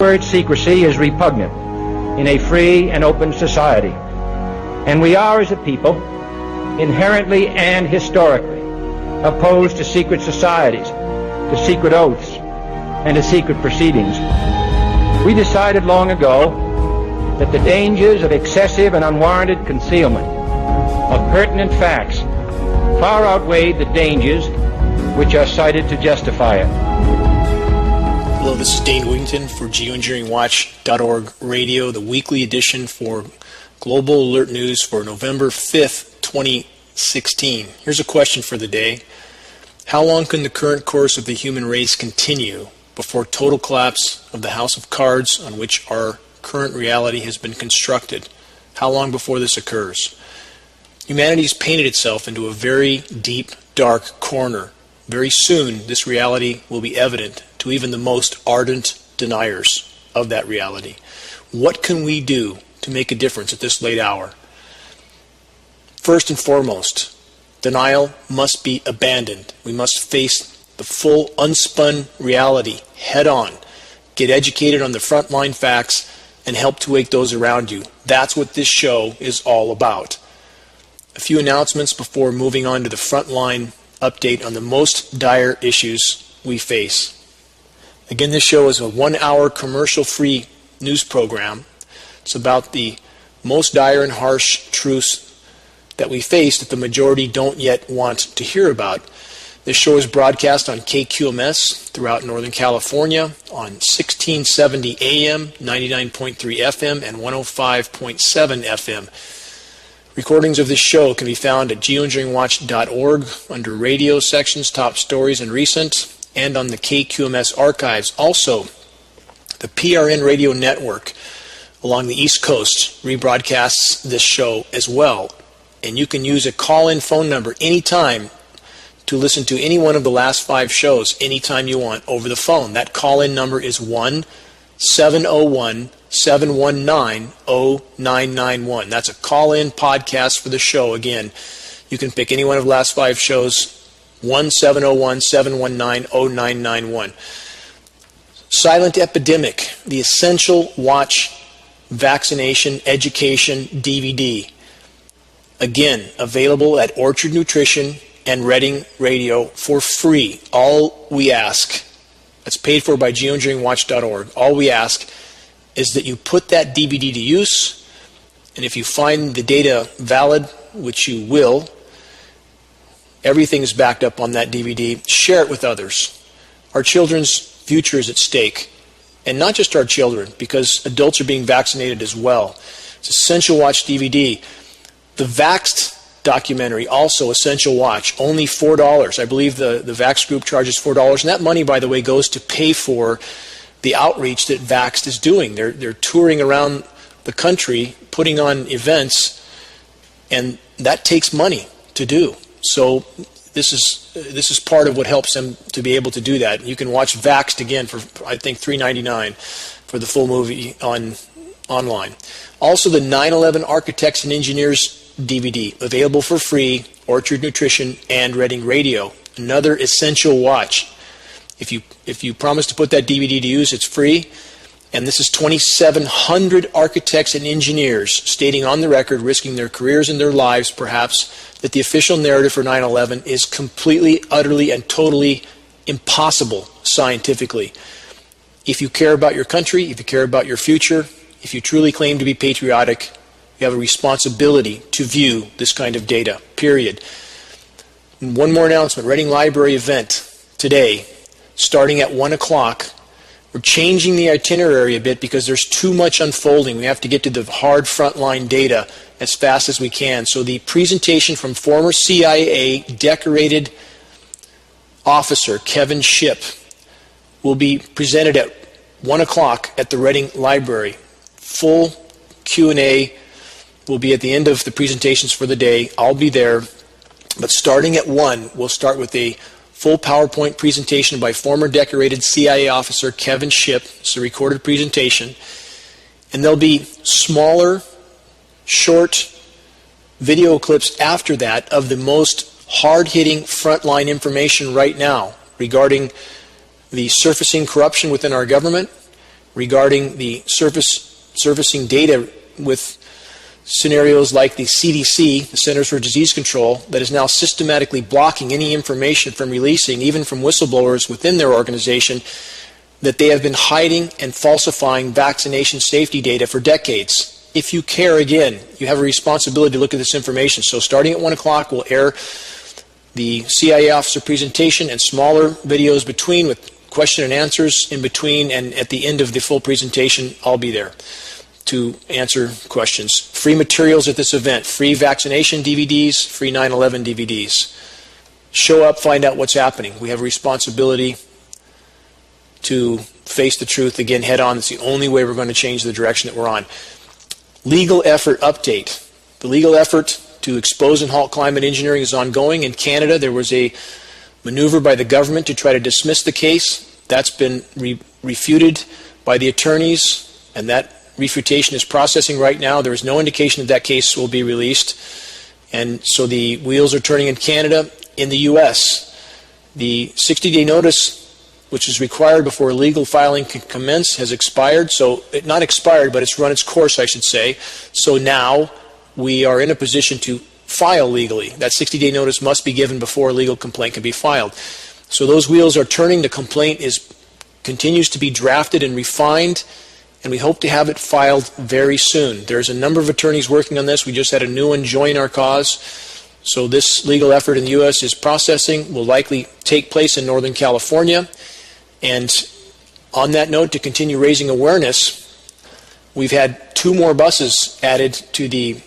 Word secrecy is repugnant in a free and open society, and we are, as a people, inherently and historically opposed to secret societies, to secret oaths, and to secret proceedings. We decided long ago that the dangers of excessive and unwarranted concealment of pertinent facts far outweighed the dangers which are cited to justify it. Hello, this is Dane Wigington for GeoEngineeringWatch.org Radio, the weekly edition for Global Alert News for November 5th, 2016. Here's a question for the day. How long can the current course of the human race continue before total collapse of the house of cards on which our current reality has been constructed? How long before this occurs? Humanity has painted itself into a very deep, dark corner. Very soon, this reality will be evident to even the most ardent deniers of that reality. What can we do to make a difference at this late hour? First and foremost, denial must be abandoned. We must face the full unspun reality head on. Get educated on the frontline facts and help to wake those around you. That's what this show is all about. A few announcements before moving on to the frontline update on the most dire issues we face. Again, this show is a 1-hour commercial-free news program. It's about the most dire and harsh truths that we face that the majority don't yet want to hear about. This show is broadcast on KQMS throughout Northern California on 1670 AM, 99.3 FM, and 105.7 FM. Recordings of this show can be found at GeoEngineeringWatch.org under radio sections, top stories, and recent, and on the KQMS archives. Also, the PRN radio network along the East Coast rebroadcasts this show as well. And you can use a call-in phone number anytime to listen to any one of the last 5 shows anytime you want over the phone. That call-in number is 1-701-719-0991. That's a call-in podcast for the show. Again, you can pick any one of the last 5 shows, 1-701-719-0991. Silent Epidemic, the Essential Watch Vaccination Education DVD. Again, available at Orchard Nutrition and Reading Radio for free. All we ask, that's paid for by GeoEngineeringWatch.org, all we ask is that you put that DVD to use, and if you find the data valid, which you will, everything is backed up on that DVD. Share it with others. Our children's future is at stake, and not just our children, because adults are being vaccinated as well. It's Essential Watch DVD. The Vaxxed documentary, also Essential Watch, only $4. I believe the Vax group charges $4, and that money, by the way, goes to pay for the outreach that Vaxxed is doing. They're touring around the country, putting on events, and that takes money to do. So this is part of what helps them to be able to do that. You can watch Vaxxed again for, I think, $3.99 for the full movie online. Also, the 9/11 Architects and Engineers DVD, available for free, Orchard Nutrition and Reading Radio. Another essential watch. If you promise to put that DVD to use, it's free. And this is 2,700 architects and engineers stating on the record, risking their careers and their lives perhaps, that the official narrative for 9/11 is completely, utterly, and totally impossible scientifically. If you care about your country, if you care about your future, if you truly claim to be patriotic, you have a responsibility to view this kind of data, period. And one more announcement, Reading Library event today, starting at 1 o'clock. We're changing the itinerary a bit because there's too much unfolding. We have to get to the hard frontline data as fast as we can. So the presentation from former CIA decorated officer Kevin Shipp will be presented at 1 o'clock at the Reading Library. Full Q&A will be at the end of the presentations for the day. I'll be there. But starting at 1, we'll start with a full PowerPoint presentation by former decorated CIA officer Kevin Shipp. It's a recorded presentation. And there'll be smaller, short video clips after that of the most hard-hitting frontline information right now regarding the surfacing corruption within our government, regarding the surfacing data with scenarios like the CDC, the Centers for Disease Control, that is now systematically blocking any information from releasing, even from whistleblowers within their organization, that they have been hiding and falsifying vaccination safety data for decades. If you care, again, you have a responsibility to look at this information. So starting at 1 o'clock, we'll air the CIA officer presentation and smaller videos between with question and answers in between, and at the end of the full presentation, I'll be there to answer questions. Free materials at this event, free vaccination DVDs, free 9/11 DVDs. Show up, find out what's happening. We have a responsibility to face the truth again head on. It's the only way we're going to change the direction that we're on. Legal effort update. The legal effort to expose and halt climate engineering is ongoing. In Canada, there was a maneuver by the government to try to dismiss the case. That's been refuted by the attorneys, and that refutation is processing right now. There is no indication that that case will be released. And so the wheels are turning in Canada. In the U.S., the 60-day notice, which is required before legal filing can commence, has expired. So, not expired, but it's run its course, I should say. So now we are in a position to file legally. That 60-day notice must be given before a legal complaint can be filed. So those wheels are turning. The complaint continues to be drafted and refined, and we hope to have it filed very soon. There's a number of attorneys working on this. We just had a new one join our cause. So this legal effort in the U.S. is processing, will likely take place in Northern California. And on that note, to continue raising awareness, we've had 2 more buses added to the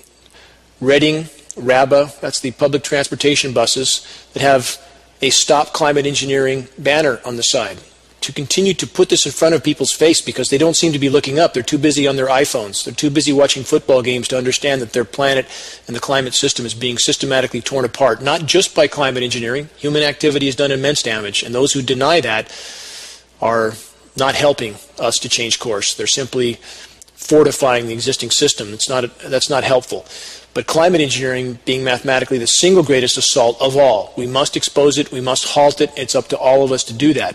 Reading, RABA, that's the public transportation buses, that have a Stop Climate Engineering banner on the side, to continue to put this in front of people's face, because they don't seem to be looking up. They're too busy on their iPhones. They're too busy watching football games to understand that their planet and the climate system is being systematically torn apart, not just by climate engineering. Human activity has done immense damage, and those who deny that are not helping us to change course. They're simply fortifying the existing system. That's not helpful. But climate engineering being mathematically the single greatest assault of all, we must expose it, we must halt it. It's up to all of us to do that.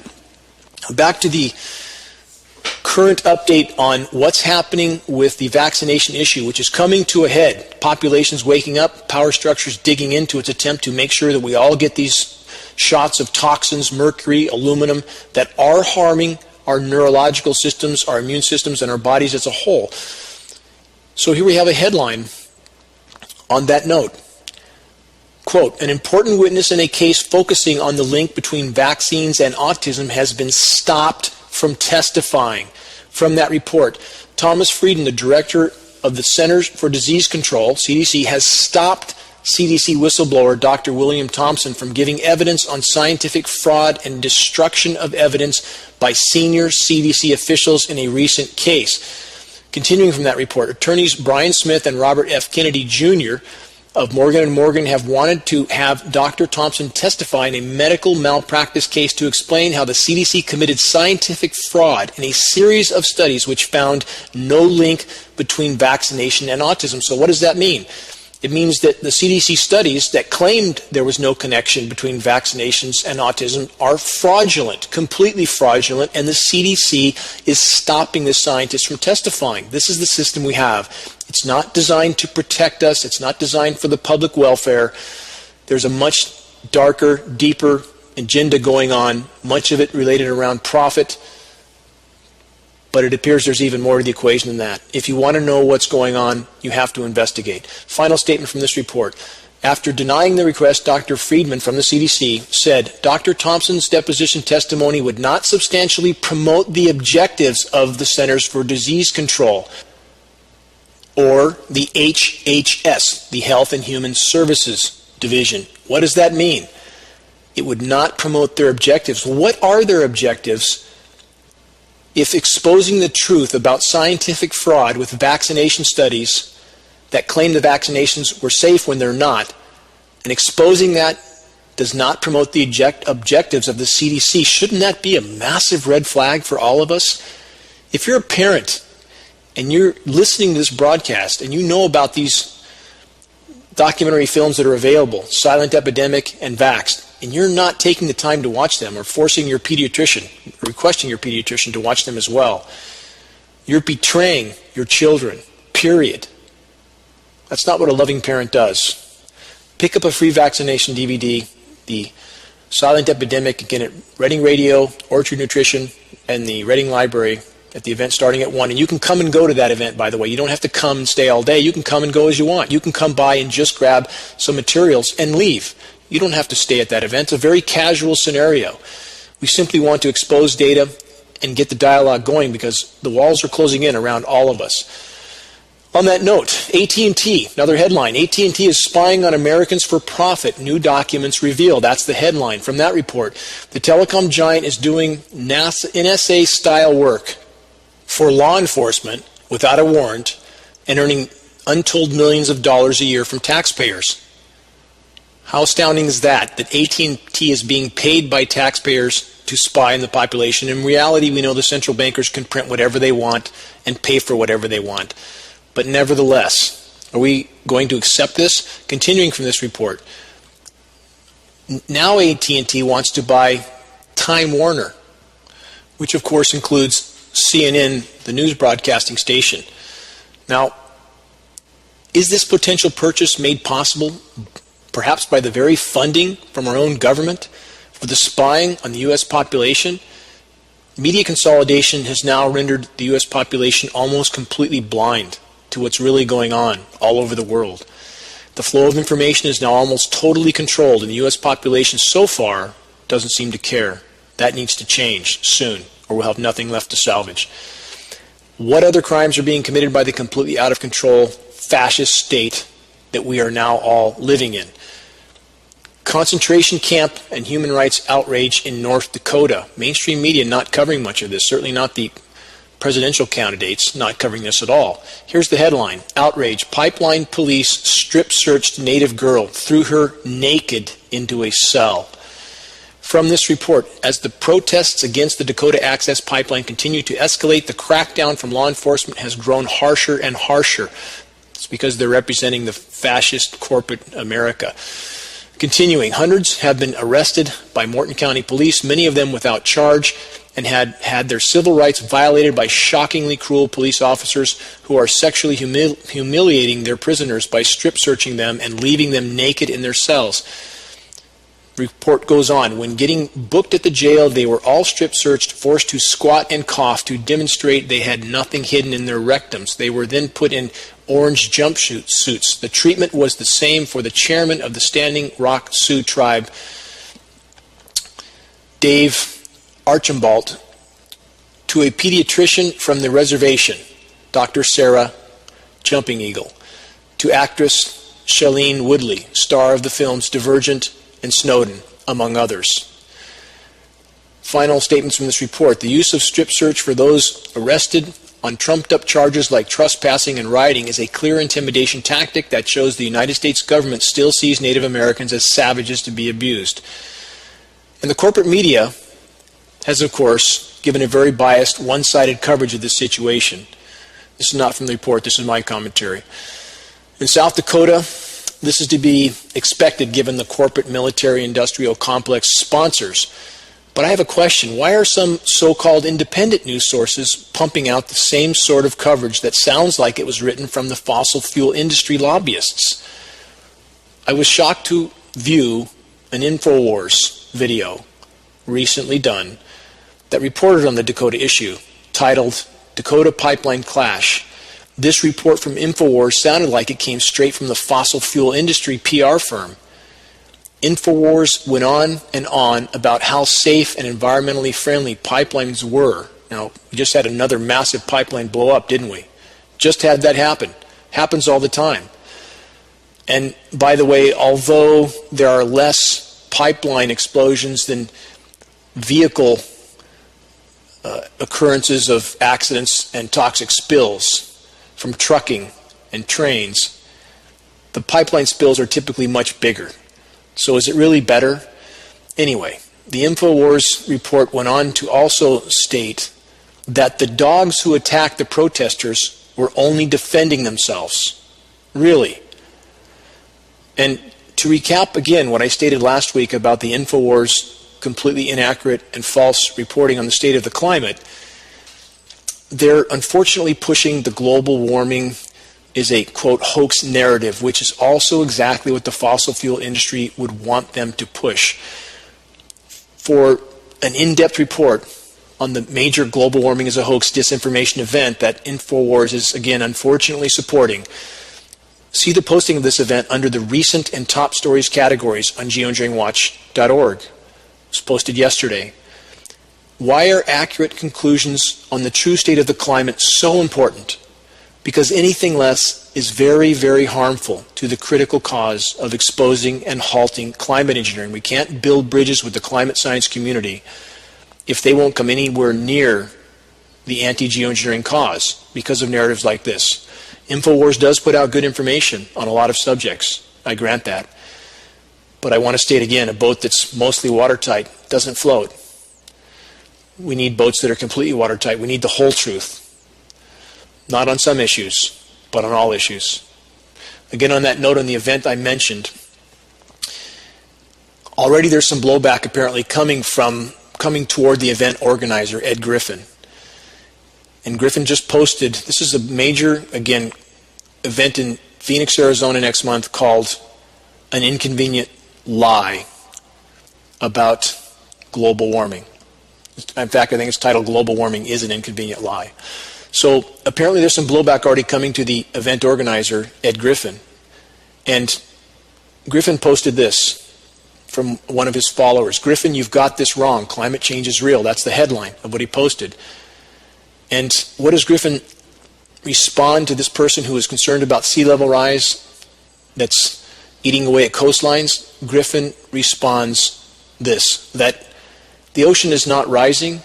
Back to the current update on what's happening with the vaccination issue, which is coming to a head. Populations waking up, power structures digging into its attempt to make sure that we all get these shots of toxins, mercury, aluminum, that are harming our neurological systems, our immune systems, and our bodies as a whole. So here we have a headline on that note. Quote, an important witness in a case focusing on the link between vaccines and autism has been stopped from testifying. From that report, Thomas Frieden, the director of the Centers for Disease Control, CDC, has stopped CDC whistleblower Dr. William Thompson from giving evidence on scientific fraud and destruction of evidence by senior CDC officials in a recent case. Continuing from that report, attorneys Brian Smith and Robert F. Kennedy Jr. of Morgan & Morgan have wanted to have Dr. Thompson testify in a medical malpractice case to explain how the CDC committed scientific fraud in a series of studies which found no link between vaccination and autism. So what does that mean? It means that the CDC studies that claimed there was no connection between vaccinations and autism are fraudulent, completely fraudulent, and the CDC is stopping the scientists from testifying. This is the system we have. It's not designed to protect us. It's not designed for the public welfare. There's a much darker, deeper agenda going on, much of it related around profit. But it appears there's even more to the equation than that. If you want to know what's going on, you have to investigate. Final statement from this report. After denying the request, Dr. Friedman from the CDC said Dr. Thompson's deposition testimony would not substantially promote the objectives of the Centers for Disease Control, or the HHS, the Health and Human Services Division. What does that mean? It would not promote their objectives. What are their objectives? If exposing the truth about scientific fraud with vaccination studies that claim the vaccinations were safe when they're not, and exposing that does not promote the objectives of the CDC, shouldn't that be a massive red flag for all of us? If you're a parent and you're listening to this broadcast and you know about these documentary films that are available, Silent Epidemic and Vaxxed, and you're not taking the time to watch them, or forcing your pediatrician, requesting your pediatrician to watch them as well, You're betraying your children, period. That's not what a loving parent does. Pick up a free vaccination DVD, The Silent Epidemic, again at Reading Radio, Orchard Nutrition, and the Reading Library at the event starting at 1. And you can come and go to that event, by the way. You don't have to come and stay all day. You can come and go as you want. You can come by and just grab some materials and leave. You don't have to stay at that event. It's a very casual scenario. We simply want to expose data and get the dialogue going because the walls are closing in around all of us. On that note, AT&T, another headline, AT&T is spying on Americans for profit, new documents reveal. That's the headline from that report. The telecom giant is doing NSA-style work for law enforcement without a warrant and earning untold millions of dollars a year from taxpayers. How astounding is that AT&T is being paid by taxpayers to spy on the population? In reality, we know the central bankers can print whatever they want and pay for whatever they want. But nevertheless, are we going to accept this? Continuing from this report, now AT&T wants to buy Time Warner, which of course includes CNN, the news broadcasting station. Now, is this potential purchase made possible perhaps by the very funding from our own government for the spying on the U.S. population? Media consolidation has now rendered the U.S. population almost completely blind to what's really going on all over the world. The flow of information is now almost totally controlled, and the U.S. population so far doesn't seem to care. That needs to change soon, or we'll have nothing left to salvage. What other crimes are being committed by the completely out of control fascist state that we are now all living in? Concentration camp and human rights outrage in North Dakota. Mainstream media not covering much of this, certainly not the presidential candidates not covering this at all. Here's the headline. Outrage. Pipeline police strip-searched Native girl, threw her naked into a cell. From this report, as the protests against the Dakota Access Pipeline continue to escalate, the crackdown from law enforcement has grown harsher and harsher. It's because they're representing the fascist corporate America. Continuing, hundreds have been arrested by Morton County Police, many of them without charge, and had their civil rights violated by shockingly cruel police officers who are sexually humiliating their prisoners by strip-searching them and leaving them naked in their cells. Report goes on, when getting booked at the jail, they were all strip-searched, forced to squat and cough to demonstrate they had nothing hidden in their rectums. They were then put in orange jumpsuits. The treatment was the same for the chairman of the Standing Rock Sioux tribe, Dave Archambault, to a pediatrician from the reservation, Dr. Sarah Jumping Eagle, to actress Shailene Woodley, star of the films Divergent and Snowden, among others. Final statements from this report. The use of strip search for those arrested on trumped-up charges like trespassing and rioting is a clear intimidation tactic that shows the United States government still sees Native Americans as savages to be abused. And the corporate media has, of course, given a very biased, one-sided coverage of this situation. This is not from the report, this is my commentary. In South Dakota, this is to be expected given the corporate military-industrial complex sponsors. But I have a question. Why are some so-called independent news sources pumping out the same sort of coverage that sounds like it was written from the fossil fuel industry lobbyists? I was shocked to view an InfoWars video recently done that reported on the Dakota issue, titled Dakota Pipeline Clash. This report from InfoWars sounded like it came straight from the fossil fuel industry PR firm. InfoWars went on and on about how safe and environmentally friendly pipelines were. Now, we just had another massive pipeline blow up, didn't we? Just had that happen. Happens all the time. And by the way, although there are less pipeline explosions than vehicle occurrences of accidents and toxic spills from trucking and trains, the pipeline spills are typically much bigger. So is it really better? Anyway, the InfoWars report went on to also state that the dogs who attacked the protesters were only defending themselves. Really. And to recap again what I stated last week about the InfoWars completely inaccurate and false reporting on the state of the climate, they're unfortunately pushing the global warming is a, quote, hoax narrative, which is also exactly what the fossil fuel industry would want them to push. For an in-depth report on the major global warming as a hoax disinformation event that InfoWars is, again, unfortunately supporting, see the posting of this event under the recent and top stories categories on geoengineeringwatch.org. It was posted yesterday. Why are accurate conclusions on the true state of the climate so important? Because anything less is very, very harmful to the critical cause of exposing and halting climate engineering. We can't build bridges with the climate science community if they won't come anywhere near the anti-geoengineering cause because of narratives like this. InfoWars does put out good information on a lot of subjects. I grant that. But I want to state again, a boat that's mostly watertight doesn't float. We need boats that are completely watertight. We need the whole truth. Not on some issues, but on all issues. Again, on that note, on the event I mentioned, already there's some blowback apparently coming toward the event organizer, Ed Griffin. And Griffin just posted, this is a major, again, event in Phoenix, Arizona next month called An Inconvenient Lie About Global Warming. In fact, I think it's titled Global Warming is an Inconvenient Lie. So apparently there's some blowback already coming to the event organizer, Ed Griffin. And Griffin posted this from one of his followers. Griffin, you've got this wrong. Climate change is real. That's the headline of what he posted. And what does Griffin respond to this person who is concerned about sea level rise that's eating away at coastlines? Griffin responds this, that the ocean is not rising,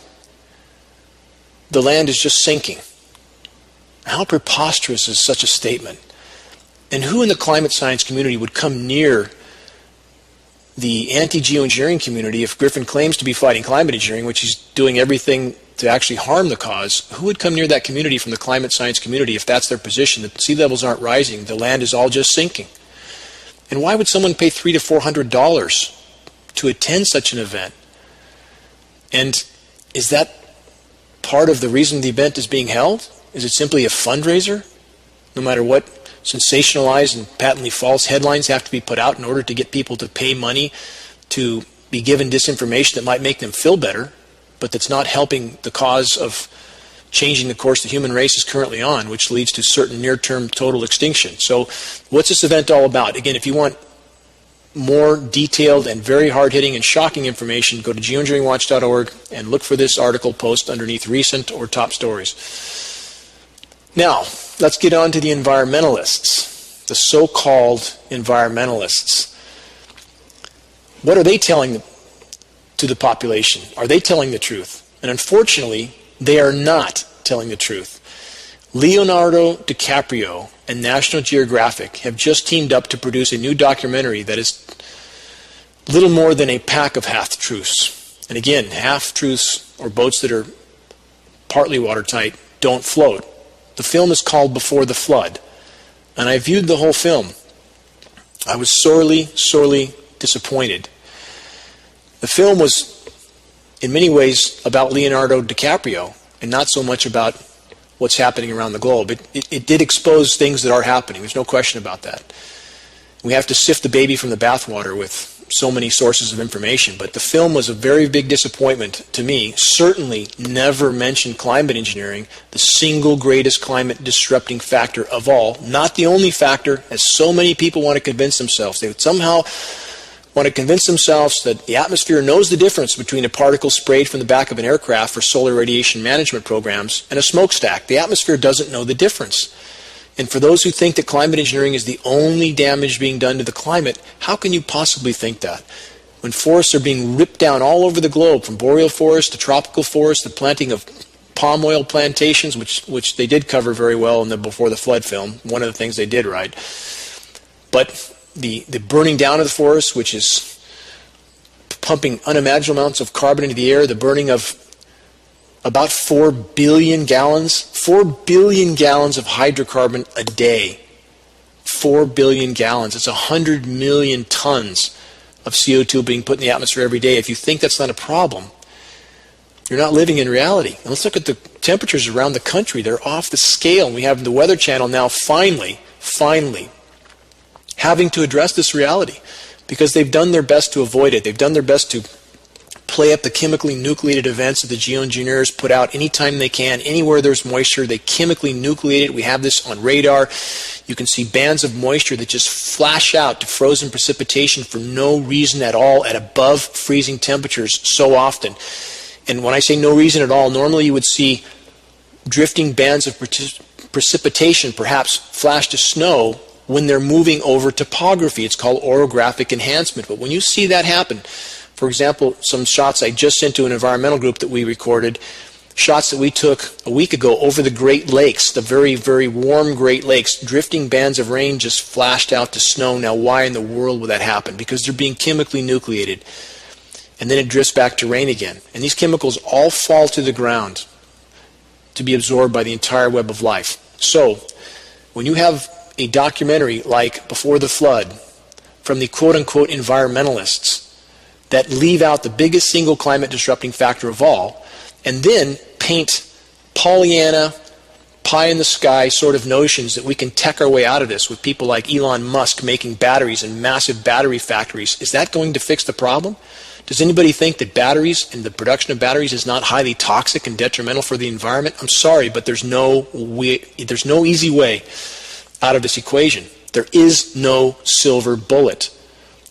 the land is just sinking. How preposterous is such a statement? And who in the climate science community would come near the anti-geoengineering community if Griffin claims to be fighting climate engineering, which he's doing everything to actually harm the cause? Who would come near that community from the climate science community if that's their position, that sea levels aren't rising, the land is all just sinking? And why would someone pay $300 to $400 to attend such an event? And is that part of the reason the event is being held? Is it simply a fundraiser? No matter what sensationalized and patently false headlines have to be put out in order to get people to pay money to be given disinformation that might make them feel better, but that's not helping the cause of changing the course the human race is currently on, which leads to certain near-term total extinction. So what's this event all about? Again, if you want more detailed and very hard-hitting and shocking information, go to geoengineeringwatch.org and look for this article post underneath recent or top stories. Now, let's get on to the environmentalists, the so-called environmentalists. What are they telling to the population? Are they telling the truth? And unfortunately, they are not telling the truth. Leonardo DiCaprio and National Geographic have just teamed up to produce a new documentary that is little more than a pack of half-truths. And again, half-truths, or boats that are partly watertight, don't float. The film is called Before the Flood, and I viewed the whole film. I was sorely, sorely disappointed. The film was, in many ways, about Leonardo DiCaprio, and not so much about what's happening around the globe. It did expose things that are happening. There's no question about that. We have to sift the baby from the bathwater with so many sources of information, but the film was a very big disappointment to me. Certainly never mentioned climate engineering, the single greatest climate disrupting factor of all. Not the only factor, as so many people want to convince themselves. They would somehow want to convince themselves that the atmosphere knows the difference between a particle sprayed from the back of an aircraft for solar radiation management programs and a smokestack. The atmosphere doesn't know the difference. And for those who think that climate engineering is the only damage being done to the climate, how can you possibly think that? When forests are being ripped down all over the globe, from boreal forests to tropical forests, the planting of palm oil plantations, which they did cover very well in the Before the Flood film, one of the things they did right. But the burning down of the forests, which is pumping unimaginable amounts of carbon into the air, the burning of about 4 billion gallons of hydrocarbon a day. 4 billion gallons. It's 100 million tons of CO2 being put in the atmosphere every day. If you think that's not a problem, You're not living in reality. And let's look at the temperatures around the country. They're off the scale. And we have the Weather Channel now finally having to address this reality, because they've done their best to avoid it. They've done their best to play up the chemically nucleated events that the geoengineers put out anytime they can. Anywhere there's moisture, they chemically nucleate it. We have this on radar. You can see bands of moisture that just flash out to frozen precipitation for no reason at all at above freezing temperatures so often. And when I say no reason at all, normally you would see drifting bands of precipitation perhaps flash to snow when they're moving over topography. It's called orographic enhancement. But when you see that happen, for example, some shots I just sent to an environmental group that we recorded, shots that we took a week ago over the Great Lakes, the very, very warm Great Lakes, drifting bands of rain just flashed out to snow. Now, why in the world would that happen? Because they're being chemically nucleated. And then it drifts back to rain again. And these chemicals all fall to the ground to be absorbed by the entire web of life. So, when you have a documentary like Before the Flood from the quote-unquote environmentalists that leave out the biggest single climate disrupting factor of all, and then paint Pollyanna, pie-in-the-sky sort of notions that we can tech our way out of this with people like Elon Musk making batteries and massive battery factories, is that going to fix the problem? Does anybody think that batteries and the production of batteries is not highly toxic and detrimental for the environment? I'm sorry, but there's no easy way out of this equation. There is no silver bullet.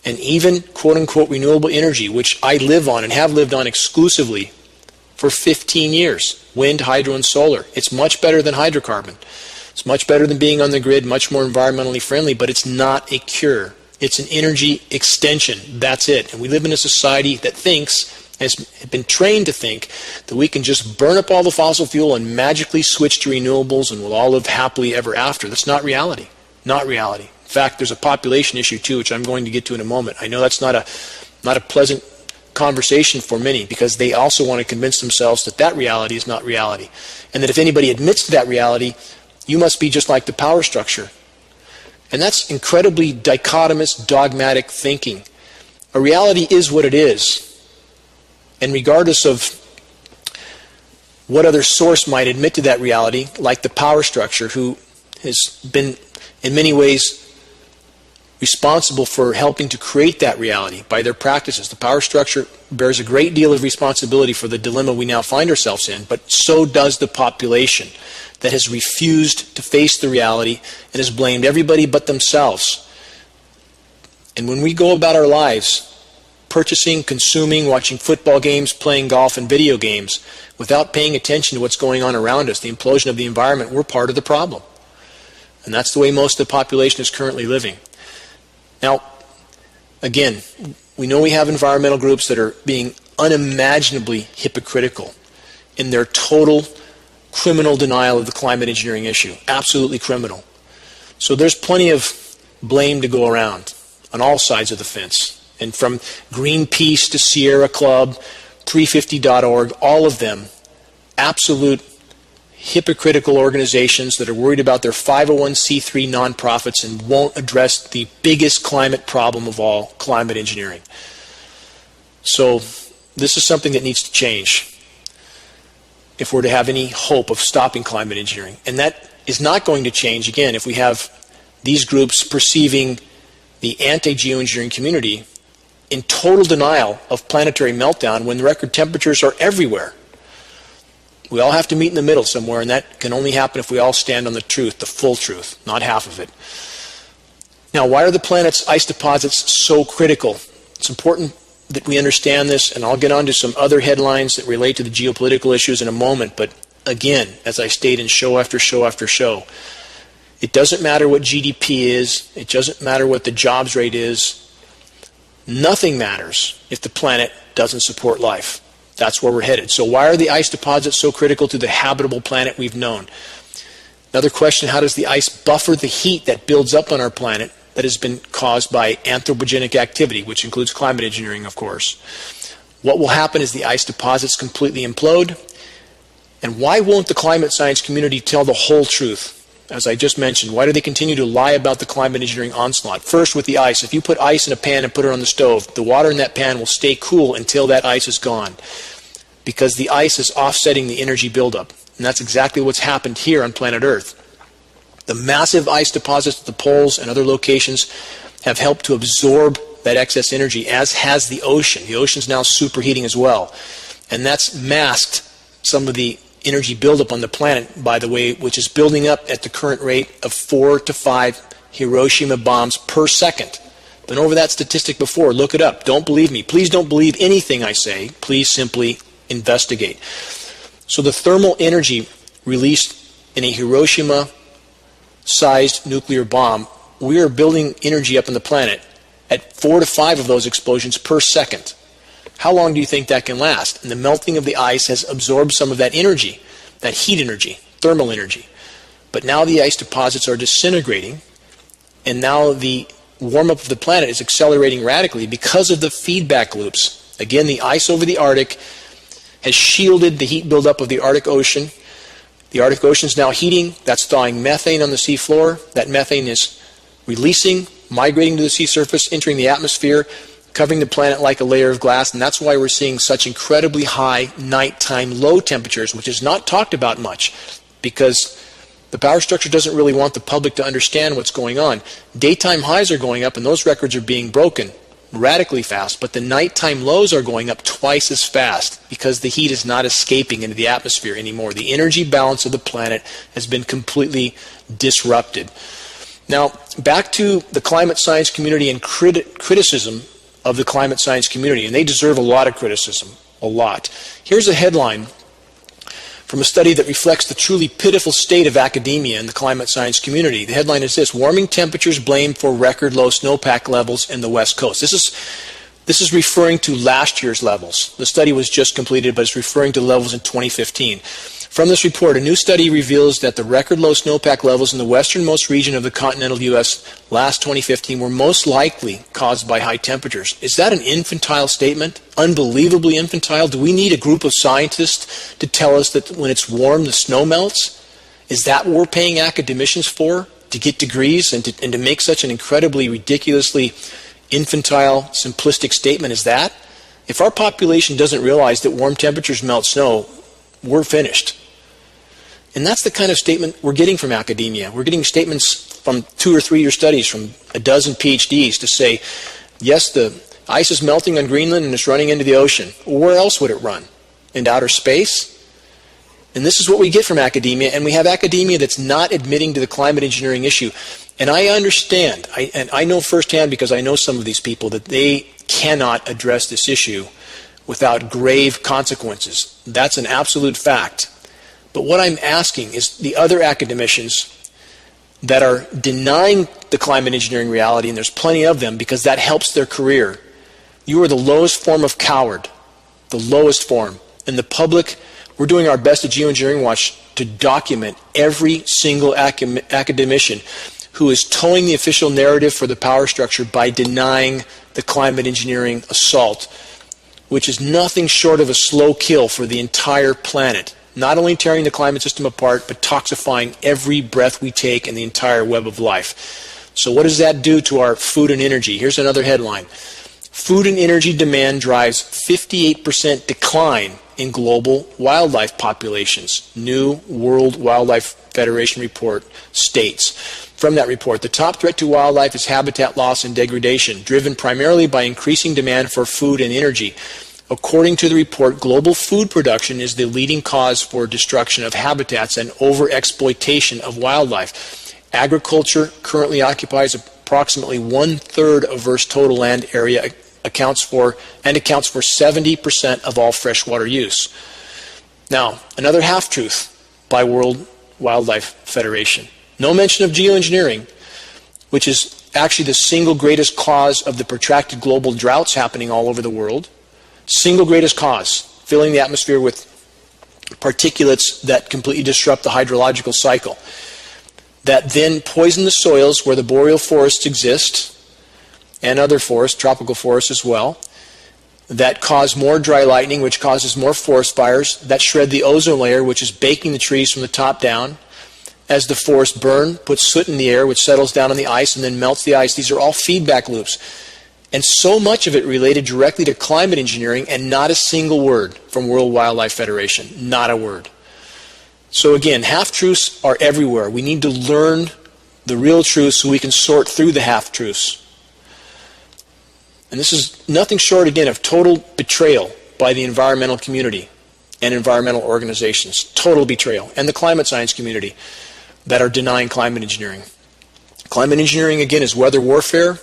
And even quote-unquote renewable energy, which I live on and have lived on exclusively for 15 years, wind, hydro, and solar, it's much better than hydrocarbon. It's much better than being on the grid, much more environmentally friendly, but it's not a cure. It's an energy extension. That's it. And we live in a society that has been trained to think that we can just burn up all the fossil fuel and magically switch to renewables and we'll all live happily ever after. That's not reality. Not reality. In fact, there's a population issue too, which I'm going to get to in a moment. I know that's not a pleasant conversation for many, because they also want to convince themselves that that reality is not reality. And that if anybody admits to that reality, you must be just like the power structure. And that's incredibly dichotomous, dogmatic thinking. A reality is what it is. And regardless of what other source might admit to that reality, like the power structure, who has been in many ways responsible for helping to create that reality by their practices. The power structure bears a great deal of responsibility for the dilemma we now find ourselves in, but so does the population that has refused to face the reality and has blamed everybody but themselves. And when we go about our lives, purchasing, consuming, watching football games, playing golf and video games, without paying attention to what's going on around us, the implosion of the environment, we're part of the problem. And that's the way most of the population is currently living. Now, again, we know we have environmental groups that are being unimaginably hypocritical in their total criminal denial of the climate engineering issue. Absolutely criminal. So there's plenty of blame to go around on all sides of the fence. And from Greenpeace to Sierra Club, 350.org, all of them, absolute hypocritical organizations that are worried about their 501c3 nonprofits and won't address the biggest climate problem of all, climate engineering. So this is something that needs to change if we're to have any hope of stopping climate engineering. And that is not going to change, again, if we have these groups perceiving the anti-geoengineering community in total denial of planetary meltdown when the record temperatures are everywhere. We all have to meet in the middle somewhere, and that can only happen if we all stand on the truth, the full truth, not half of it. Now, why are the planet's ice deposits so critical? It's important that we understand this, and I'll get on to some other headlines that relate to the geopolitical issues in a moment, but again, as I state in show after show after show, it doesn't matter what GDP is, it doesn't matter what the jobs rate is, nothing matters if the planet doesn't support life. That's where we're headed. So why are the ice deposits so critical to the habitable planet we've known? Another question, how does the ice buffer the heat that builds up on our planet that has been caused by anthropogenic activity, which includes climate engineering, of course? What will happen as the ice deposits completely implode? And why won't the climate science community tell the whole truth? As I just mentioned, why do they continue to lie about the climate engineering onslaught? First, with the ice. If you put ice in a pan and put it on the stove, the water in that pan will stay cool until that ice is gone. because the ice is offsetting the energy buildup. And that's exactly what's happened here on planet Earth. The massive ice deposits at the poles and other locations have helped to absorb that excess energy, as has the ocean. The ocean's now superheating as well. And that's masked some of the energy buildup on the planet, by the way, which is building up at the current rate of 4 to 5 Hiroshima bombs per second. Been over that statistic before. Look it up. Don't believe me. Please don't believe anything I say. Please simply investigate. So the thermal energy released in a Hiroshima-sized nuclear bomb, we are building energy up on the planet at 4 to 5 of those explosions per second. How long do you think that can last? And the melting of the ice has absorbed some of that energy, that heat energy, thermal energy. But now the ice deposits are disintegrating, and now the warm-up of the planet is accelerating radically because of the feedback loops. Again, the ice over the Arctic has shielded the heat buildup of the Arctic Ocean. The Arctic Ocean is now heating. That's thawing methane on the seafloor. That methane is releasing, migrating to the sea surface, entering the atmosphere, covering the planet like a layer of glass. And that's why we're seeing such incredibly high nighttime low temperatures, which is not talked about much because the power structure doesn't really want the public to understand what's going on. Daytime highs are going up, and those records are being broken radically fast, but the nighttime lows are going up twice as fast because the heat is not escaping into the atmosphere anymore. The energy balance of the planet has been completely disrupted. Now, back to the climate science community and criticism of the climate science community, and they deserve a lot of criticism, a lot. Here's a headline from a study that reflects the truly pitiful state of academia and the climate science community. The headline is this: warming temperatures blamed for record low snowpack levels in the West Coast. This is referring to last year's levels. The study was just completed, but it's referring to levels in 2015. From this report, a new study reveals that the record low snowpack levels in the westernmost region of the continental U.S. last 2015 were most likely caused by high temperatures. Is that an infantile statement? Unbelievably infantile? Do we need a group of scientists to tell us that when it's warm, the snow melts? Is that what we're paying academicians for? To get degrees and to make such an incredibly, ridiculously infantile, simplistic statement as that? If our population doesn't realize that warm temperatures melt snow, we're finished. And that's the kind of statement we're getting from academia. We're getting statements from 2 or 3 year studies from a dozen PhDs to say, yes, the ice is melting on Greenland and it's running into the ocean. Where else would it run? Into outer space? And this is what we get from academia, and we have academia that's not admitting to the climate engineering issue. And I understand, and I know firsthand because I know some of these people, that they cannot address this issue without grave consequences. That's an absolute fact. But what I'm asking is the other academicians that are denying the climate engineering reality, and there's plenty of them because that helps their career, you are the lowest form of coward, the lowest form. And the public, we're doing our best at GeoEngineering Watch to document every single academician who is towing the official narrative for the power structure by denying the climate engineering assault, which is nothing short of a slow kill for the entire planet. Not only tearing the climate system apart, but toxifying every breath we take in the entire web of life. So what does that do to our food and energy? Here's another headline. Food and energy demand drives 58% decline in global wildlife populations. New World Wildlife Federation report states. From that report, the top threat to wildlife is habitat loss and degradation, driven primarily by increasing demand for food and energy. According to the report, global food production is the leading cause for destruction of habitats and overexploitation of wildlife. Agriculture currently occupies approximately 1/3 of Earth's total land area, accounts for 70% of all freshwater use. Now, another half-truth by World Wildlife Federation. No mention of geoengineering, which is actually the single greatest cause of the protracted global droughts happening all over the world. Single greatest cause, filling the atmosphere with particulates that completely disrupt the hydrological cycle, that then poison the soils where the boreal forests exist, and other forests, tropical forests as well, that cause more dry lightning, which causes more forest fires, that shred the ozone layer, which is baking the trees from the top down. As the forests burn, puts soot in the air, which settles down on the ice and then melts the ice. These are all feedback loops. And so much of it related directly to climate engineering, and not a single word from World Wildlife Federation. Not a word. So again, half-truths are everywhere. We need to learn the real truth so we can sort through the half-truths. And this is nothing short, again, of total betrayal by the environmental community and environmental organizations. Total betrayal. And the climate science community that are denying climate engineering. Climate engineering, again, is weather warfare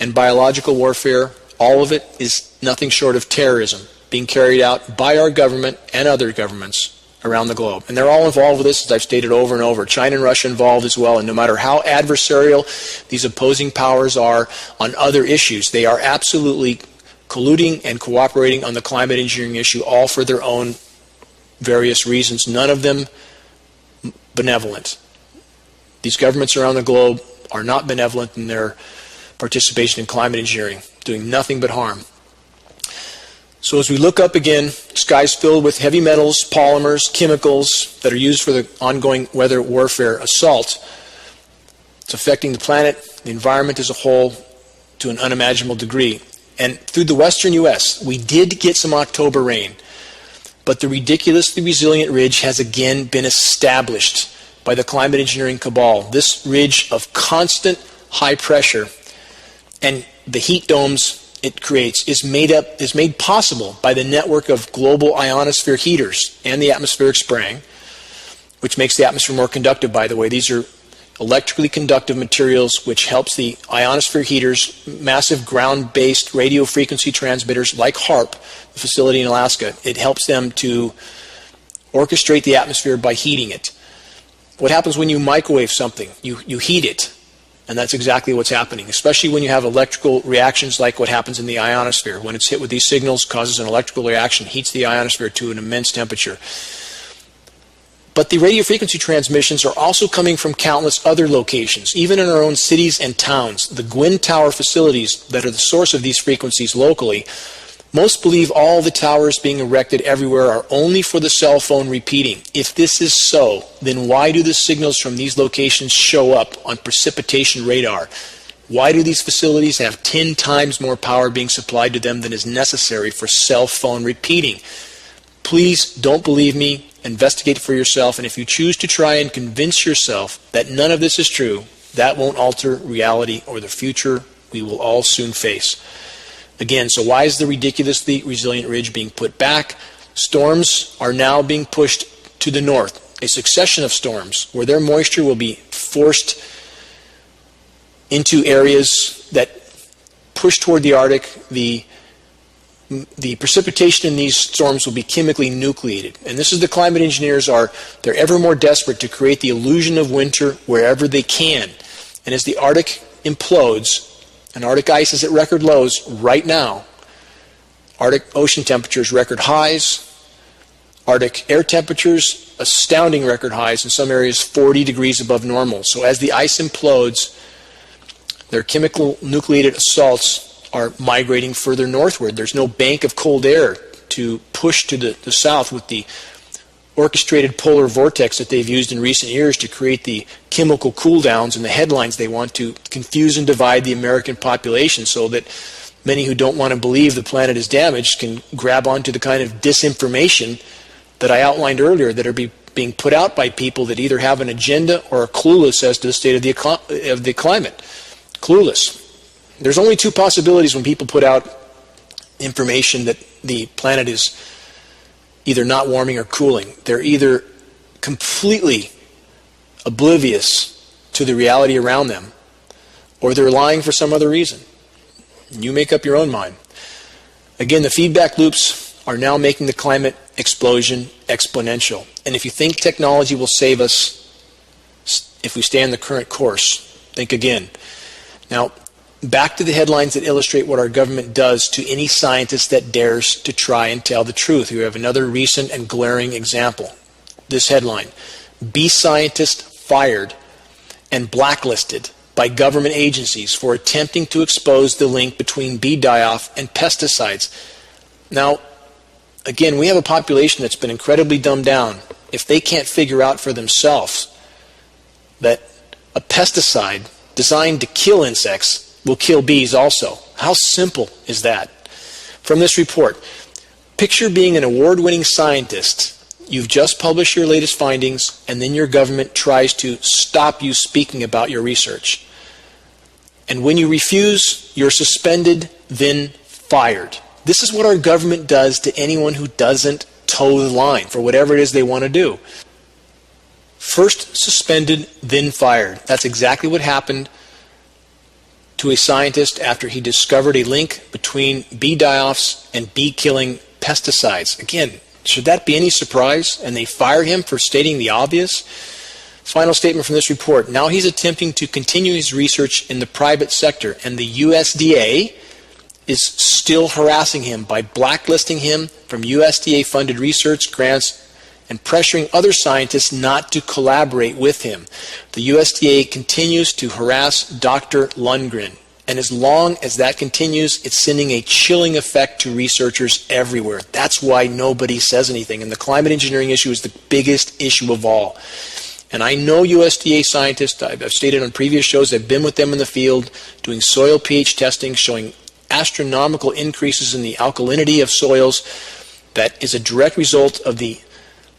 and biological warfare. All of it is nothing short of terrorism being carried out by our government and other governments around the globe. And they're all involved with this, as I've stated over and over. China and Russia involved as well. And no matter how adversarial these opposing powers are on other issues, they are absolutely colluding and cooperating on the climate engineering issue, all for their own various reasons, none of them benevolent. These governments around the globe are not benevolent in their participation in climate engineering, doing nothing but harm. So as we look up again, the sky's filled with heavy metals, polymers, chemicals that are used for the ongoing weather warfare assault. It's affecting the planet, the environment as a whole, to an unimaginable degree. And through the western U.S., we did get some October rain, but the ridiculously resilient ridge has again been established by the climate engineering cabal. This ridge of constant high pressure and the heat domes it creates is made possible by the network of global ionosphere heaters and the atmospheric spraying, which makes the atmosphere more conductive, by the way. These are electrically conductive materials which helps the ionosphere heaters, massive ground-based radio frequency transmitters like HAARP, the facility in Alaska. It helps them to orchestrate the atmosphere by heating it. What happens when you microwave something? You heat it. And that's exactly what's happening, especially when you have electrical reactions like what happens in the ionosphere. When it's hit with these signals, causes an electrical reaction, heats the ionosphere to an immense temperature. But the radio frequency transmissions are also coming from countless other locations, even in our own cities and towns. The Gwynn Tower facilities that are the source of these frequencies locally, most believe all the towers being erected everywhere are only for the cell phone repeating. If this is so, then why do the signals from these locations show up on precipitation radar? Why do these facilities have 10 times more power being supplied to them than is necessary for cell phone repeating? Please don't believe me. Investigate for yourself. And if you choose to try and convince yourself that none of this is true, that won't alter reality or the future we will all soon face. Again, so why is the ridiculously resilient ridge being put back? Storms are now being pushed to the north, a succession of storms where their moisture will be forced into areas that push toward the Arctic. The precipitation in these storms will be chemically nucleated. And this is the climate engineers they're ever more desperate to create the illusion of winter wherever they can. And as the Arctic implodes, and Arctic ice is at record lows right now. Arctic ocean temperatures record highs. Arctic air temperatures astounding record highs, in some areas 40 degrees above normal. So as the ice implodes, their chemical nucleated assaults are migrating further northward. There's no bank of cold air to push to the south with the orchestrated polar vortex that they've used in recent years to create the chemical cool downs and the headlines they want to confuse and divide the American population so that many who don't want to believe the planet is damaged can grab onto the kind of disinformation that I outlined earlier that are being put out by people that either have an agenda or are clueless as to the state of the climate. Clueless. There's only two possibilities when people put out information that the planet is either not warming or cooling. They're either completely oblivious to the reality around them, or they're lying for some other reason. You make up your own mind. Again, the feedback loops are now making the climate explosion exponential. And if you think technology will save us if we stay on the current course, think again. Now, back to the headlines that illustrate what our government does to any scientist that dares to try and tell the truth. We have another recent and glaring example. This headline: bee scientist fired and blacklisted by government agencies for attempting to expose the link between bee die-off and pesticides. Now, again, we have a population that's been incredibly dumbed down. If they can't figure out for themselves that a pesticide designed to kill insects will kill bees also, How simple is that? From this report, picture being an award-winning scientist. You've just published your latest findings, and then your government tries to stop you speaking about your research. And when you refuse, you're suspended, then fired. This is what our government does to anyone who doesn't toe the line for whatever it is they want to do. First suspended, then fired. That's exactly what happened to a scientist after he discovered a link between bee die-offs and bee-killing pesticides. Again, should that be any surprise? And they fired him for stating the obvious? Final statement from this report. Now he's attempting to continue his research in the private sector, and the USDA is still harassing him by blacklisting him from USDA-funded research grants and pressuring other scientists not to collaborate with him. The USDA continues to harass Dr. Lundgren, and as long as that continues, it's sending a chilling effect to researchers everywhere. That's why nobody says anything, and the climate engineering issue is the biggest issue of all. And I know USDA scientists, I've stated on previous shows, I've been with them in the field doing soil pH testing, showing astronomical increases in the alkalinity of soils. That is a direct result of the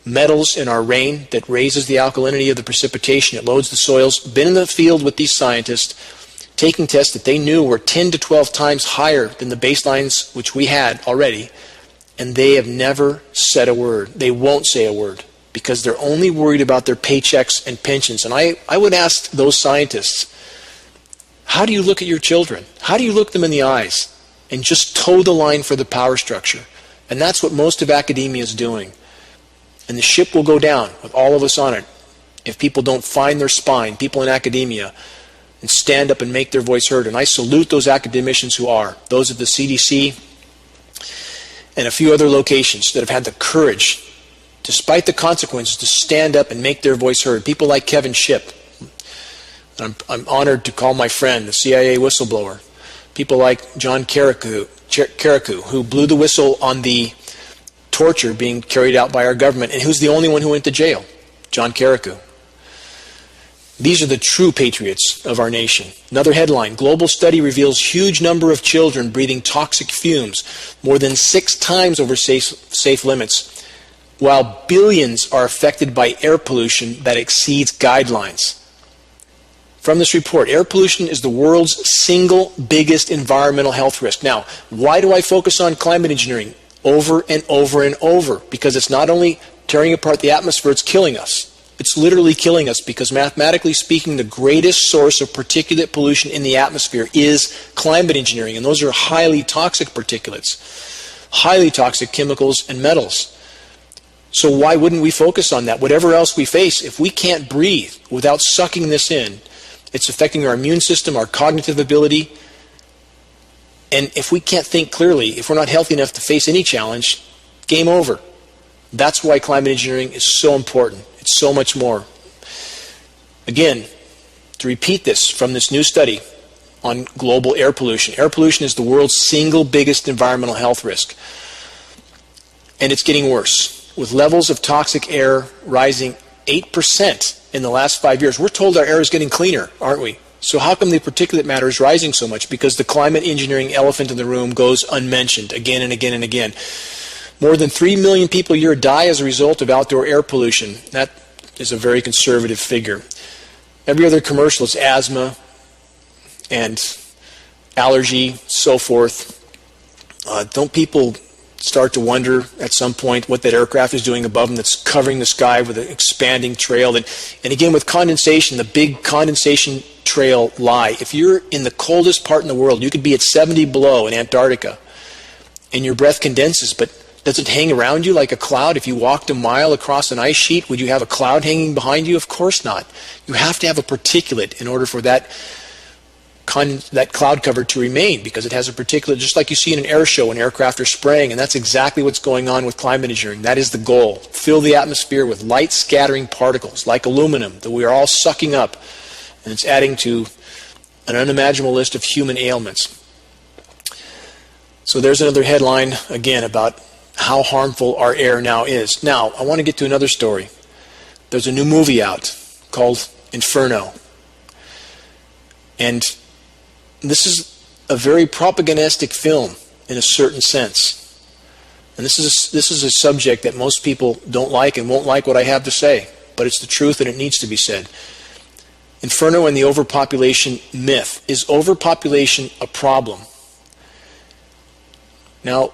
metals in our rain that raises the alkalinity of the precipitation. It loads the soils. Been in the field with these scientists, taking tests that they knew were 10 to 12 times higher than the baselines which we had already, and they have never said a word. They won't say a word because they're only worried about their paychecks and pensions. And I would ask those scientists, how do you look at your children? How do you look them in the eyes and just toe the line for the power structure? And that's what most of academia is doing. And the ship will go down with all of us on it if people don't find their spine, people in academia, and stand up and make their voice heard. And I salute those academicians who are, those of the CDC and a few other locations that have had the courage, despite the consequences, to stand up and make their voice heard. People like Kevin Shipp. I'm honored to call my friend, the CIA whistleblower. People like John Carrico, who blew the whistle on the torture being carried out by our government, and who's the only one who went to jail, John Carrico. These are the true patriots of our nation. Another headline, global study reveals huge number of children breathing toxic fumes, more than 6 times over safe limits, while billions are affected by air pollution that exceeds guidelines. From this report, air pollution is the world's single biggest environmental health risk. Now, why do I focus on climate engineering over and over and over? Because it's not only tearing apart the atmosphere, it's killing us. It's literally killing us because mathematically speaking, the greatest source of particulate pollution in the atmosphere is climate engineering. And those are highly toxic particulates, highly toxic chemicals and metals. So why wouldn't we focus on that? Whatever else we face, if we can't breathe without sucking this in, it's affecting our immune system, our cognitive ability. And if we can't think clearly, if we're not healthy enough to face any challenge, game over. That's why climate engineering is so important. It's so much more. Again, to repeat this from this new study on global air pollution. Air pollution is the world's single biggest environmental health risk. And it's getting worse, with levels of toxic air rising 8% in the last 5 years. We're told our air is getting cleaner, aren't we? So how come the particulate matter is rising so much? Because the climate engineering elephant in the room goes unmentioned again and again and again. More than 3 million people a year die as a result of outdoor air pollution. That is a very conservative figure. Every other commercial is asthma and allergy, so forth. Don't people start to wonder at some point what that aircraft is doing above them that's covering the sky with an expanding trail? And again, with condensation, the big condensation trail lie. If you're in the coldest part in the world, you could be at 70 below in Antarctica, and your breath condenses, but does it hang around you like a cloud? If you walked a mile across an ice sheet, would you have a cloud hanging behind you? Of course not. You have to have a particulate in order for that cloud cover to remain, because it has a particulate, just like you see in an air show when aircraft are spraying, and that's exactly what's going on with climate engineering. That is the goal. Fill the atmosphere with light scattering particles like aluminum that we are all sucking up, and it's adding to an unimaginable list of human ailments. So there's another headline again about how harmful our air now is. Now, I want to get to another story. There's a new movie out called Inferno. And this is a very propagandistic film in a certain sense. And this is a subject that most people don't like and won't like what I have to say, but it's the truth and it needs to be said. Inferno and the overpopulation myth. Is overpopulation a problem? Now,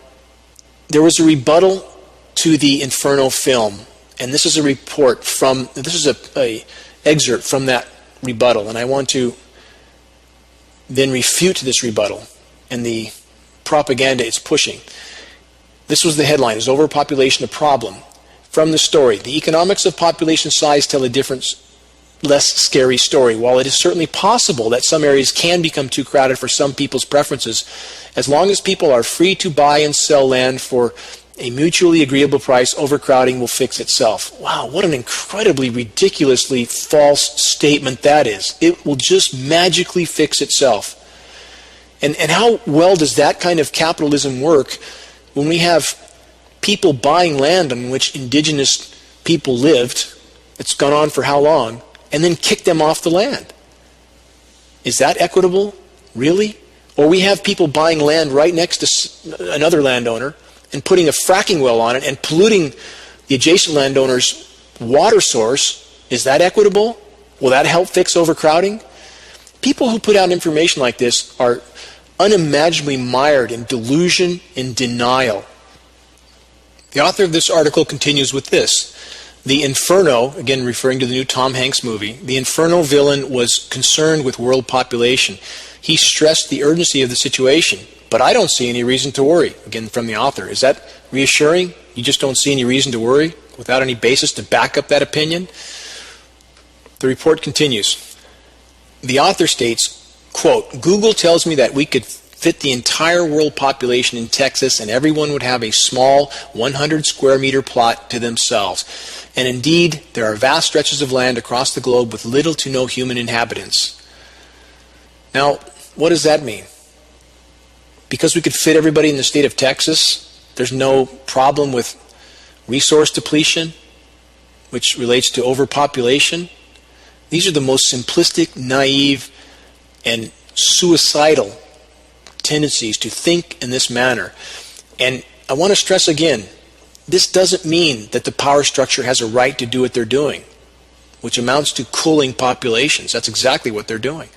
there was a rebuttal to the Inferno film, and this is a report from, this is a excerpt from that rebuttal, and I want to then refute this rebuttal and the propaganda it's pushing. This was the headline: Is overpopulation a problem? From the story, the economics of population size tell a different, less scary story. While it is certainly possible that some areas can become too crowded for some people's preferences, as long as people are free to buy and sell land for a mutually agreeable price, overcrowding will fix itself. Wow, what an incredibly ridiculously false statement that is. It will just magically fix itself. And how well does that kind of capitalism work when we have people buying land on which indigenous people lived, it's gone on for how long, and then kick them off the land? Is that equitable? Really? Or we have people buying land right next to another landowner and putting a fracking well on it and polluting the adjacent landowner's water source. Is that equitable? Will that help fix overcrowding? People who put out information like this are unimaginably mired in delusion and denial. The author of this article continues with this. The Inferno, again referring to the new Tom Hanks movie, the Inferno villain was concerned with world population. He stressed the urgency of the situation, but I don't see any reason to worry. Again, from the author. Is that reassuring? You just don't see any reason to worry without any basis to back up that opinion? The report continues. The author states, quote, Google tells me that we could fit the entire world population in Texas and everyone would have a small 100 square meter plot to themselves. And indeed, there are vast stretches of land across the globe with little to no human inhabitants. Now, what does that mean? Because we could fit everybody in the state of Texas, there's no problem with resource depletion, which relates to overpopulation? These are the most simplistic, naive, and suicidal tendencies to think in this manner. And I want to stress again, this doesn't mean that the power structure has a right to do what they're doing, which amounts to cooling populations. That's exactly what they're doing.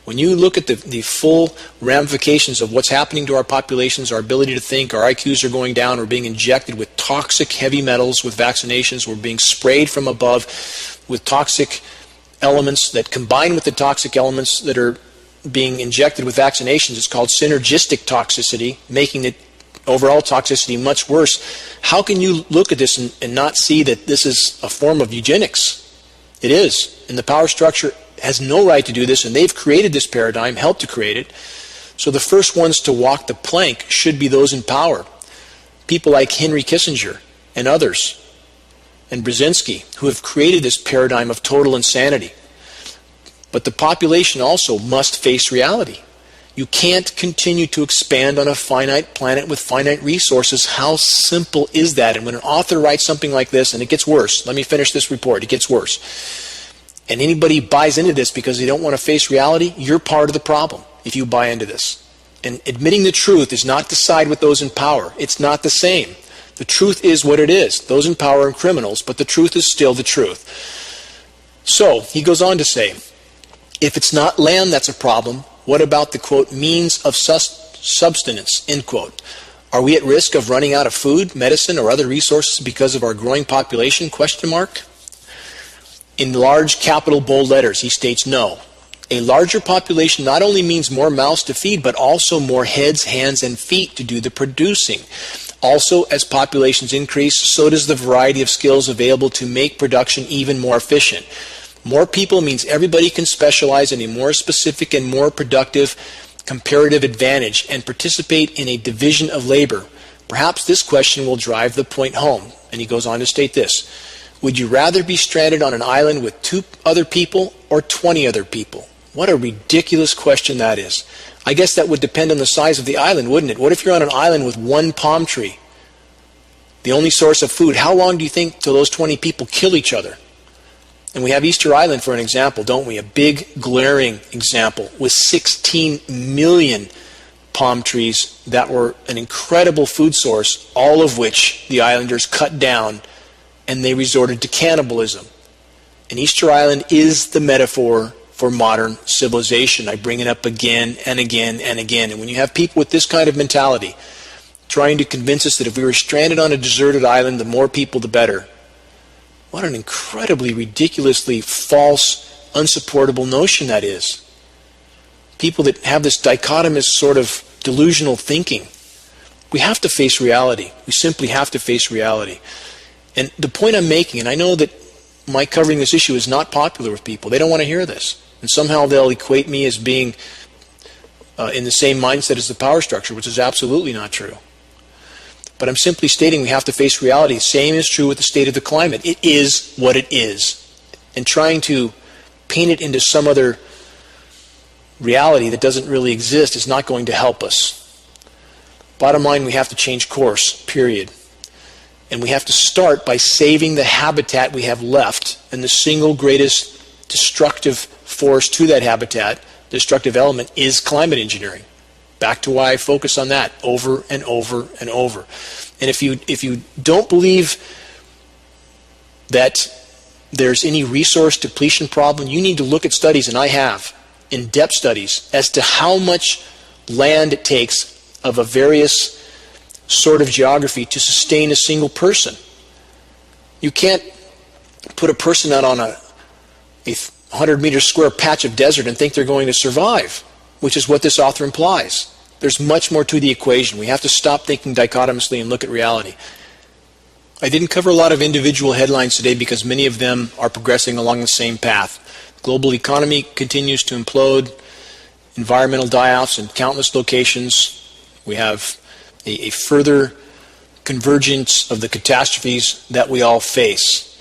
When you look at the full ramifications of what's happening to our populations, our ability to think, our IQs are going down, we're being injected with toxic heavy metals with vaccinations, we're being sprayed from above with toxic elements that combine with the toxic elements that are being injected with vaccinations. It's called synergistic toxicity, making the overall toxicity much worse. How can you look at this and not see that this is a form of eugenics? It is. And the power structure has no right to do this, and they've created this paradigm, helped to create it. So the first ones to walk the plank should be those in power. People like Henry Kissinger and others, and Brzezinski, who have created this paradigm of total insanity. But the population also must face reality. You can't continue to expand on a finite planet with finite resources. How simple is that? And when an author writes something like this, and it gets worse, let me finish this report, it gets worse, and anybody buys into this because they don't want to face reality, you're part of the problem if you buy into this. And admitting the truth is not to side with those in power. It's not the same. The truth is what it is. Those in power are criminals, but the truth is still the truth. So, he goes on to say, if it's not land that's a problem, what about the, quote, means of subsistence, end quote? Are we at risk of running out of food, medicine, or other resources because of our growing population, question mark? In large capital bold letters, he states no. A larger population not only means more mouths to feed, but also more heads, hands, and feet to do the producing. Also, as populations increase, so does the variety of skills available to make production even more efficient. More people means everybody can specialize in a more specific and more productive comparative advantage and participate in a division of labor. Perhaps this question will drive the point home. And he goes on to state this. Would you rather be stranded on an island with 2 other people or 20 other people? What a ridiculous question that is. I guess that would depend on the size of the island, wouldn't it? What if you're on an island with 1 palm tree, the only source of food? How long do you think till those 20 people kill each other? And we have Easter Island for an example, don't we? A big, glaring example with 16 million palm trees that were an incredible food source, all of which the islanders cut down, and they resorted to cannibalism. And Easter Island is the metaphor for modern civilization. I bring it up again and again and again. And when you have people with this kind of mentality trying to convince us that if we were stranded on a deserted island, the more people, the better, what an incredibly, ridiculously false, unsupportable notion that is. People that have this dichotomous sort of delusional thinking. We have to face reality. We simply have to face reality. And the point I'm making, and I know that my covering this issue is not popular with people. They don't want to hear this. And somehow they'll equate me as being in the same mindset as the power structure, which is absolutely not true. But I'm simply stating we have to face reality. Same is true with the state of the climate. It is what it is. And trying to paint it into some other reality that doesn't really exist is not going to help us. Bottom line, we have to change course, period. And we have to start by saving the habitat we have left, and the single greatest destructive force to that habitat, destructive element, is climate engineering. Back to why I focus on that over and over and over. And if you don't believe that there's any resource depletion problem, you need to look at studies, and I have, in-depth studies, as to how much land it takes of a various sort of geography to sustain a single person. You can't put a person out on a 100-meter square patch of desert and think they're going to survive, which is what this author implies. There's much more to the equation. We have to stop thinking dichotomously and look at reality. I didn't cover a lot of individual headlines today because many of them are progressing along the same path. The global economy continues to implode, environmental die-offs in countless locations. We have a further convergence of the catastrophes that we all face.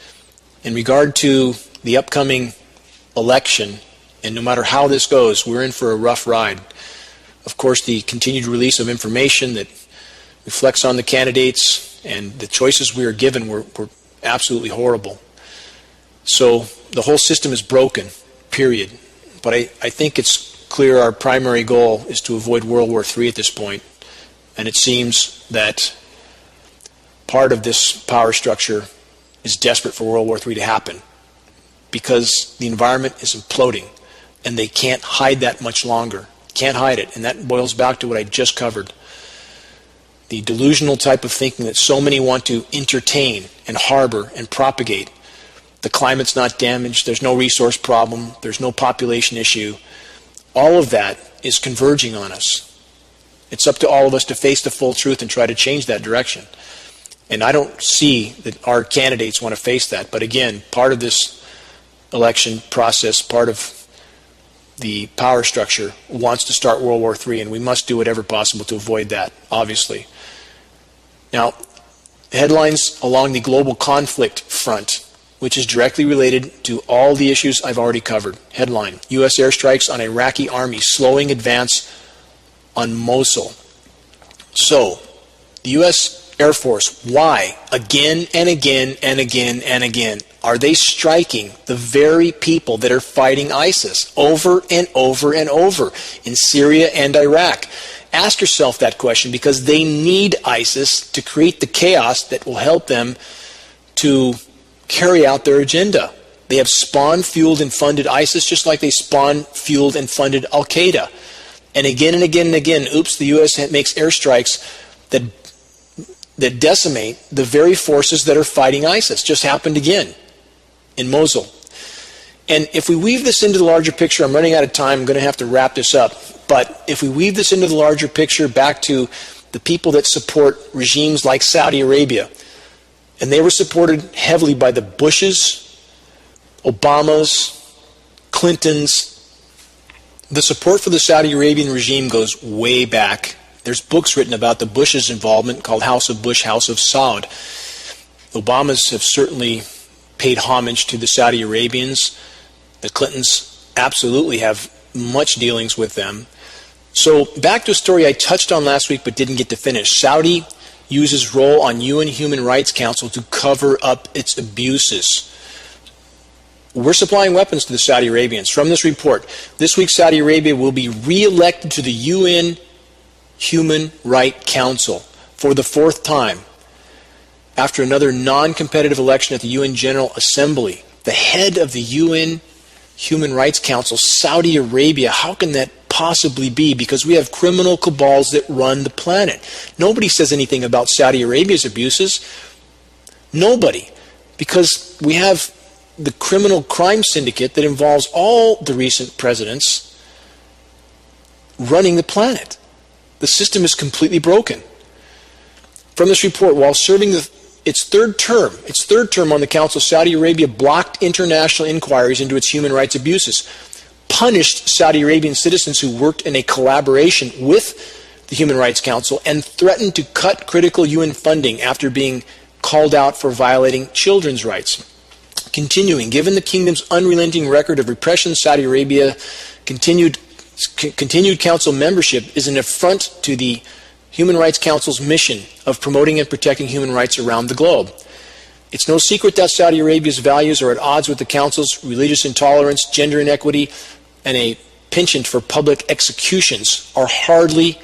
In regard to the upcoming election, and no matter how this goes, we're in for a rough ride. Of course, the continued release of information that reflects on the candidates and the choices we are given were absolutely horrible. So the whole system is broken, period. But I think it's clear our primary goal is to avoid World War III at this point. And it seems that part of this power structure is desperate for World War III to happen because the environment is imploding and they can't hide that much longer. Can't hide it. And that boils back to what I just covered. The delusional type of thinking that so many want to entertain and harbor and propagate. The climate's not damaged. There's no resource problem. There's no population issue. All of that is converging on us. It's up to all of us to face the full truth and try to change that direction. And I don't see that our candidates want to face that. But again, part of this election process, part of the power structure wants to start World War III, and we must do whatever possible to avoid that, obviously. Now, headlines along the global conflict front, which is directly related to all the issues I've already covered. Headline, U.S. airstrikes on Iraqi army slowing advance on Mosul. So, the U.S. Air Force, why? Again and again and again and again. Are they striking the very people that are fighting ISIS over and over and over in Syria and Iraq? Ask yourself that question because they need ISIS to create the chaos that will help them to carry out their agenda. They have spawned, fueled, and funded ISIS just like they spawned, fueled, and funded Al-Qaeda. And again and again and again, the U.S. makes airstrikes that decimate the very forces that are fighting ISIS. Just happened again in Mosul. And if we weave this into the larger picture, I'm running out of time, I'm going to have to wrap this up. But if we weave this into the larger picture back to the people that support regimes like Saudi Arabia, and they were supported heavily by the Bushes, Obamas, Clintons. The support for the Saudi Arabian regime goes way back. There's books written about the Bush's involvement called House of Bush, House of Saud. Obamas have certainly paid homage to the Saudi Arabians. The Clintons absolutely have much dealings with them. So back to a story I touched on last week but didn't get to finish. Saudi uses role on UN Human Rights Council to cover up its abuses. We're supplying weapons to the Saudi Arabians. From this report, this week Saudi Arabia will be re-elected to the UN Human Rights Council for the fourth time. After another non-competitive election at the UN General Assembly, the head of the UN Human Rights Council, Saudi Arabia, how can that possibly be? Because we have criminal cabals that run the planet. Nobody says anything about Saudi Arabia's abuses. Nobody. Because we have the criminal crime syndicate that involves all the recent presidents running the planet. The system is completely broken. From this report, while serving its third term on the Council, Saudi Arabia blocked international inquiries into its human rights abuses, punished Saudi Arabian citizens who worked in a collaboration with the Human Rights Council, and threatened to cut critical UN funding after being called out for violating children's rights. Continuing, given the kingdom's unrelenting record of repression, Saudi Arabia continued council membership is an affront to the Human Rights Council's mission of promoting and protecting human rights around the globe. It's no secret that Saudi Arabia's values are at odds with the Council's religious intolerance, gender inequity, and a penchant for public executions are hardly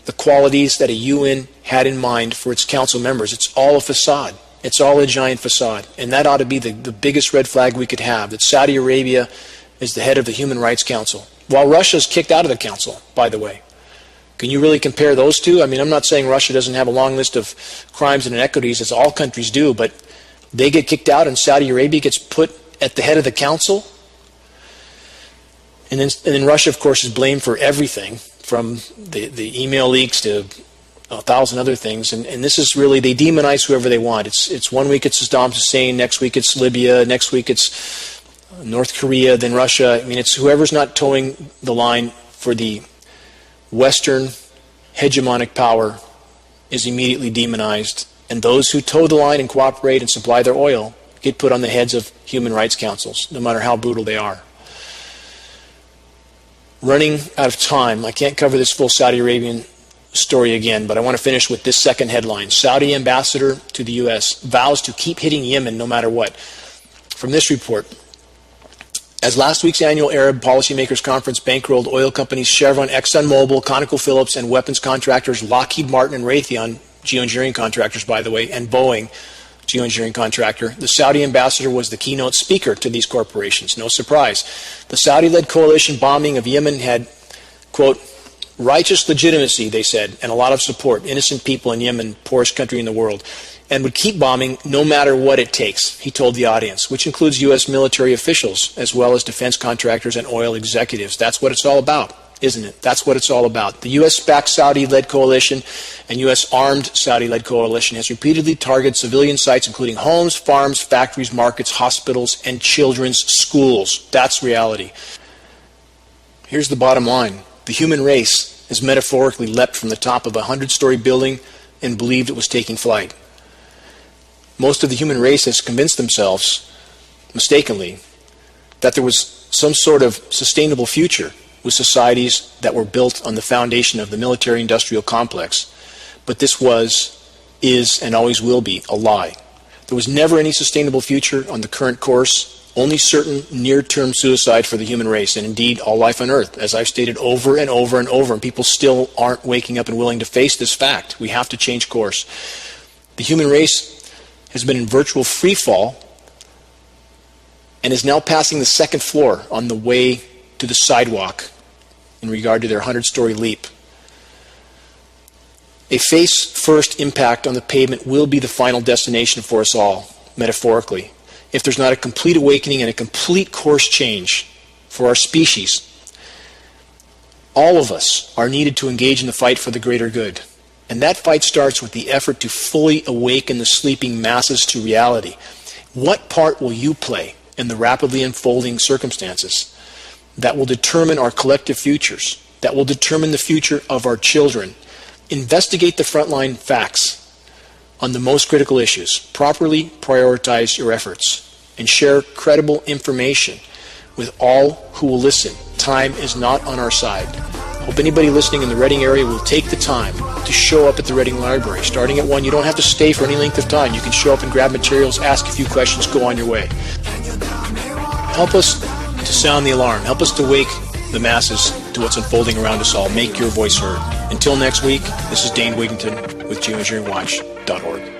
the qualities that a UN had in mind for its Council members. It's all a facade. It's all a giant facade. And that ought to be the biggest red flag we could have, that Saudi Arabia is the head of the Human Rights Council, while Russia's kicked out of the Council, by the way. Can you really compare those two? I mean, I'm not saying Russia doesn't have a long list of crimes and inequities, as all countries do, but they get kicked out and Saudi Arabia gets put at the head of the Council? And then Russia, of course, is blamed for everything, from the email leaks to 1,000 other things. And this is really, they demonize whoever they want. It's 1 week it's Saddam Hussein, next week it's Libya, next week it's North Korea, then Russia. I mean, it's whoever's not towing the line for the Western hegemonic power is immediately demonized, and those who toe the line and cooperate and supply their oil get put on the heads of human rights councils, no matter how brutal they are. Running out of time, I can't cover this full Saudi Arabian story again, but I want to finish with this second headline. Saudi ambassador to the U.S. vows to keep hitting Yemen no matter what. From this report, as last week's annual Arab Policymakers Conference bankrolled oil companies Chevron, ExxonMobil, ConocoPhillips, and weapons contractors Lockheed Martin and Raytheon, GeoEngineering contractors, by the way, and Boeing, GeoEngineering contractor, the Saudi ambassador was the keynote speaker to these corporations. No surprise. The Saudi-led coalition bombing of Yemen had, quote, righteous legitimacy, they said, and a lot of support. Innocent people in Yemen, poorest country in the world, and would keep bombing no matter what it takes, he told the audience, which includes U.S. military officials as well as defense contractors and oil executives. That's what it's all about, isn't it? That's what it's all about. The U.S.-backed Saudi-led coalition and U.S.-armed Saudi-led coalition has repeatedly targeted civilian sites, including homes, farms, factories, markets, hospitals, and children's schools. That's reality. Here's the bottom line. The human race has metaphorically leapt from the top of a 100-story building and believed it was taking flight. Most of the human race has convinced themselves, mistakenly, that there was some sort of sustainable future with societies that were built on the foundation of the military-industrial complex. But this was, is, and always will be a lie. There was never any sustainable future on the current course, only certain near-term suicide for the human race, and indeed all life on Earth, as I've stated over and over and over, and people still aren't waking up and willing to face this fact. We have to change course. The human race has been in virtual free fall and is now passing the second floor on the way to the sidewalk in regard to their 100-story leap. A face-first impact on the pavement will be the final destination for us all, metaphorically, if there's not a complete awakening and a complete course change for our species. All of us are needed to engage in the fight for the greater good. And that fight starts with the effort to fully awaken the sleeping masses to reality. What part will you play in the rapidly unfolding circumstances that will determine our collective futures, that will determine the future of our children? Investigate the frontline facts on the most critical issues. Properly prioritize your efforts and share credible information with all who will listen. Time is not on our side. Hope anybody listening in the Reading area will take the time to show up at the Reading Library. Starting at 1, you don't have to stay for any length of time. You can show up and grab materials, ask a few questions, go on your way. Help us to sound the alarm. Help us to wake the masses to what's unfolding around us all. Make your voice heard. Until next week, this is Dane Wigington with GeoEngineeringWatch.org.